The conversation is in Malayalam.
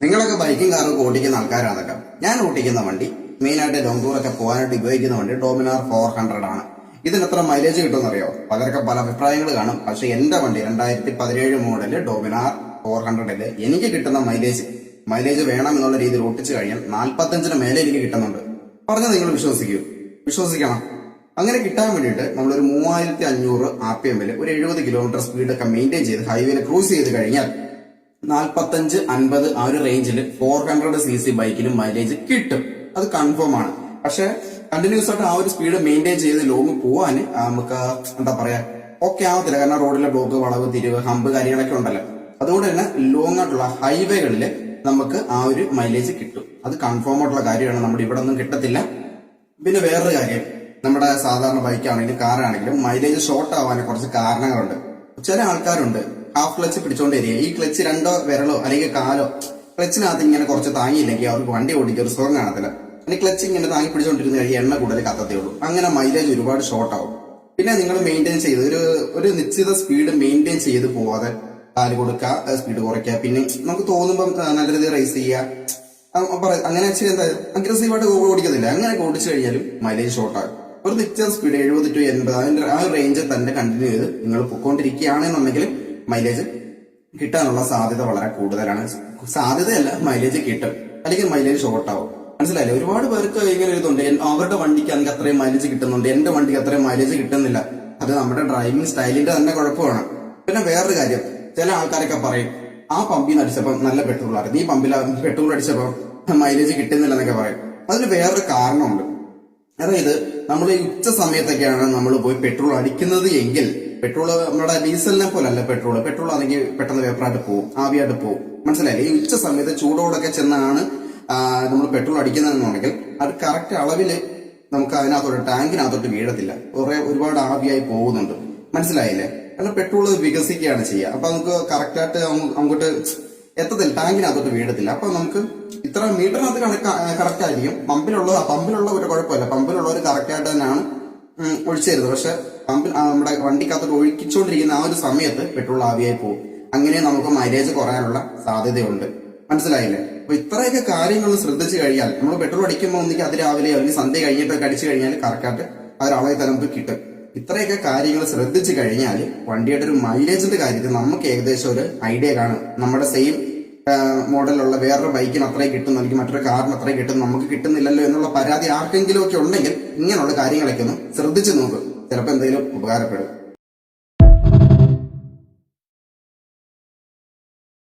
നിങ്ങളൊക്കെ ബൈക്കും കാറൊക്കെ ഓടിക്കുന്ന ആൾക്കാരാണല്ലോ. ഞാൻ ഓടിക്കുന്ന വണ്ടി മെയിനായിട്ട് ലോങ് ടൂറൊക്കെ പോകാനായിട്ട് ഉപയോഗിക്കുന്ന വണ്ടി ഡോമിനാർ 400 ആണ്. ഇതിന് എത്ര മൈലേജ് കിട്ടുമെന്ന് അറിയോ? പലർക്കെ പല അഭിപ്രായങ്ങൾ കാണും. പക്ഷെ എന്റെ വണ്ടി 2017 മോഡല് ഡോമിനാർ 400 എനിക്ക് കിട്ടുന്ന മൈലേജ് വേണം എന്നുള്ള രീതിയിൽ ഓട്ടിച്ചു കഴിഞ്ഞാൽ 45-ന് മേലെ എനിക്ക് കിട്ടുന്നുണ്ട്. പറഞ്ഞാൽ നിങ്ങൾ വിശ്വസിക്കണം. അങ്ങനെ കിട്ടാൻ വേണ്ടിയിട്ട് നമ്മളൊരു 3500 RPM ഒരു 70 കിലോമീറ്റർ സ്പീഡൊക്കെ മെയിൻറ്റെയിൻ ചെയ്ത് ഹൈവേയിൽ ക്രൂസ് ചെയ്ത് കഴിഞ്ഞാൽ 45-50 ആ ഒരു റേഞ്ചിൽ 400cc ബൈക്കിലും മൈലേജ് കിട്ടും. അത് കൺഫേം ആണ്. പക്ഷെ കണ്ടിന്യൂസ് ആയിട്ട് ആ ഒരു സ്പീഡ് മെയിൻറ്റെയിൻ ചെയ്ത് ലോങ് പോവാൻ നമുക്ക് എന്താ പറയാ ഓക്കെ ആവത്തില്ല. കാരണം റോഡിലെ ബ്ലോക്ക്, വളവ്, തിരിവ്, ഹമ്പ് കാര്യങ്ങളൊക്കെ ഉണ്ടല്ലോ. അതുകൊണ്ട് തന്നെ ലോങ് ആയിട്ടുള്ള ഹൈവേകളിൽ നമുക്ക് ആ ഒരു മൈലേജ് കിട്ടും. അത് കൺഫേം ആയിട്ടുള്ള കാര്യമാണ്. നമ്മുടെ ഇവിടെ ഒന്നും കിട്ടത്തില്ല. പിന്നെ വേറൊരു കാര്യം, നമ്മുടെ സാധാരണ ബൈക്കാണെങ്കിലും കാറാണെങ്കിലും മൈലേജ് ഷോർട്ട് ആവാൻ കുറച്ച് കാരണങ്ങളുണ്ട്. ചില ആൾക്കാരുണ്ട് ഹാഫ് ക്ലച്ച് പിടിച്ചോണ്ടിരിക്കുക. ഈ ക്ലച്ച് 2 വിരലോ അല്ലെങ്കിൽ കാലോ ക്ലച്ചിനകത്ത് ഇങ്ങനെ കുറച്ച് താങ്ങിയില്ലെങ്കിൽ അവർക്ക് വണ്ടി ഓടിക്കുക ഒരു സുഖം കാണത്തില്ല. അല്ലെങ്കിൽ ക്ലച്ച് ഇങ്ങനെ താങ്ങി പിടിച്ചോണ്ടിരുന്ന കഴിഞ്ഞാൽ എണ്ണ കൂടുതൽ കത്തത്തേ ഉള്ളൂ. അങ്ങനെ മൈലേജ് ഒരുപാട് ഷോർട്ട് ആവും. പിന്നെ നിങ്ങൾ മെയിൻറ്റെയിൻ ചെയ്ത് ഒരു നിശ്ചിത സ്പീഡ് മെയിൻറ്റെയിൻ ചെയ്ത് പോവാതെ കാല് കൊടുക്കുക, സ്പീഡ് കുറയ്ക്കുക. പിന്നെ നമുക്ക് തോന്നുമ്പോൾ നല്ല രീതിയിൽ റേസ് ചെയ്യുക. അങ്ങനെ എന്താ അഗ്രസീവായിട്ട് ഓടിക്കത്തില്ല. അങ്ങനെ ഓടിച്ചു കഴിഞ്ഞാലും മൈലേജ് ഷോർട്ട് ആകും. ഒരു നിശ്ചിത സ്പീഡ് 70 to 80 അതിന്റെ ആ റേഞ്ചിൽ തന്നെ കണ്ടിന്യൂ ചെയ്ത് നിങ്ങൾ പൊക്കോണ്ടിരിക്കുകയാണെന്നുണ്ടെങ്കിൽ മൈലേജ് കിട്ടാനുള്ള സാധ്യത വളരെ കൂടുതലാണ്. സാധ്യതയല്ല, മൈലേജ് കിട്ടും. അല്ലെങ്കിൽ മൈലേജ് ഷോർട്ട് ആവും. മനസ്സിലായില്ലേ? ഒരുപാട് പേർക്ക് ഇങ്ങനെ ഇതുണ്ട്, അവരുടെ വണ്ടിക്കാണെങ്കിൽ അത്രയും മൈലേജ് കിട്ടുന്നുണ്ട്, എന്റെ വണ്ടിക്ക് അത്രയും മൈലേജ് കിട്ടുന്നില്ല. അത് നമ്മുടെ ഡ്രൈവിംഗ് സ്റ്റൈലിന്റെ തന്നെ കുഴപ്പമാണ്. പിന്നെ വേറൊരു കാര്യം, ചില ആൾക്കാരൊക്കെ പറയും ആ പമ്പിൽ നിന്ന് അടിച്ചപ്പോൾ നല്ല പെട്രോൾ ആയിരുന്നു, ഈ പമ്പിൽ പെട്രോൾ അടിച്ചപ്പോൾ മൈലേജ് കിട്ടുന്നില്ല എന്നൊക്കെ പറയും. അതിന് വേറൊരു കാരണമുണ്ട്. അതായത് നമ്മൾ ഈ ഉച്ച സമയത്തൊക്കെയാണ് നമ്മൾ പോയി പെട്രോൾ അടിക്കുന്നത് എങ്കിൽ, പെട്രോൾ നമ്മുടെ ഡീസലിനെ പോലെ അല്ല പെട്രോൾ ആണെങ്കിൽ പെട്ടെന്ന് വേപ്പറായിട്ട് പോകും, ആവിയായിട്ട് പോകും. മനസ്സിലായില്ലേ? ഈ ഉച്ച സമയത്ത് ചൂടോടൊക്കെ ചെന്നാണ് നമ്മൾ പെട്രോൾ അടിക്കുന്നതെന്നുണ്ടെങ്കിൽ അത് കറക്റ്റ് അളവില് നമുക്ക് അതിനകത്തോട്ട് ടാങ്കിനകത്തോട്ട് വീഴത്തില്ല. ഒരുപാട് ആവിയായി പോകുന്നുണ്ട്. മനസ്സിലായില്ലേ? കാരണം പെട്രോൾ വികസിക്കുകയാണ് ചെയ്യുക. അപ്പൊ നമുക്ക് കറക്റ്റായിട്ട് അങ്ങോട്ട് എത്തത്തില്ല, ടാങ്കിനകത്തോട്ട് വീഴത്തില്ല. അപ്പൊ നമുക്ക് ഇത്ര മീറ്ററിനകത്ത് കറക്റ്റ് ആയിരിക്കും. പമ്പിലുള്ള ഒരു കുഴപ്പമില്ല, പമ്പിലുള്ളവർ കറക്റ്റായിട്ട് തന്നെയാണ് ഒഴിച്ചു തരുന്നത്. പക്ഷെ നമ്മുടെ വണ്ടിക്കകത്തോട്ട് ഒഴിച്ചുകൊണ്ടിരിക്കുന്ന ആ ഒരു സമയത്ത് പെട്രോൾ ആവിയായി പോകും. അങ്ങനെ നമുക്ക് മൈലേജ് കുറയാനുള്ള സാധ്യതയുണ്ട്. മനസ്സിലായില്ലേ? അപ്പൊ ഇത്രയൊക്കെ കാര്യങ്ങൾ ശ്രദ്ധിച്ചു കഴിഞ്ഞാൽ നമ്മൾ പെട്രോൾ അടിക്കുമ്പോൾ ഒന്നിക്ക് അതിരാവിലെയോ അല്ലെങ്കിൽ സന്ധ്യ കഴിഞ്ഞിട്ടൊക്കെ അടിച്ചു കഴിഞ്ഞാൽ കറക്റ്റായിട്ട് ആ ഒരു അളവിൽ തന്നെ നമുക്ക് കിട്ടും. ഇത്രയൊക്കെ കാര്യങ്ങൾ ശ്രദ്ധിച്ചു കഴിഞ്ഞാൽ വണ്ടിയുടെ ഒരു മൈലേജിന്റെ കാര്യത്തിൽ നമുക്ക് ഏകദേശം ഒരു ഐഡിയ കാണും. നമ്മുടെ സെയിം മോഡലുള്ള വേറൊരു ബൈക്കിന് അത്രയും കിട്ടുന്നു, അല്ലെങ്കിൽ മറ്റൊരു കാറിന് അത്രയും കിട്ടുന്നു, നമുക്ക് കിട്ടുന്നില്ലല്ലോ എന്നുള്ള പരാതി ആർക്കെങ്കിലും ഒക്കെ ഉണ്ടെങ്കിൽ ഇങ്ങനെയുള്ള കാര്യങ്ങളൊക്കെ ഒന്ന് ശ്രദ്ധിച്ചു നോക്കും. ചിലപ്പോൾ എന്തെങ്കിലും ഉപകാരപ്പെടും.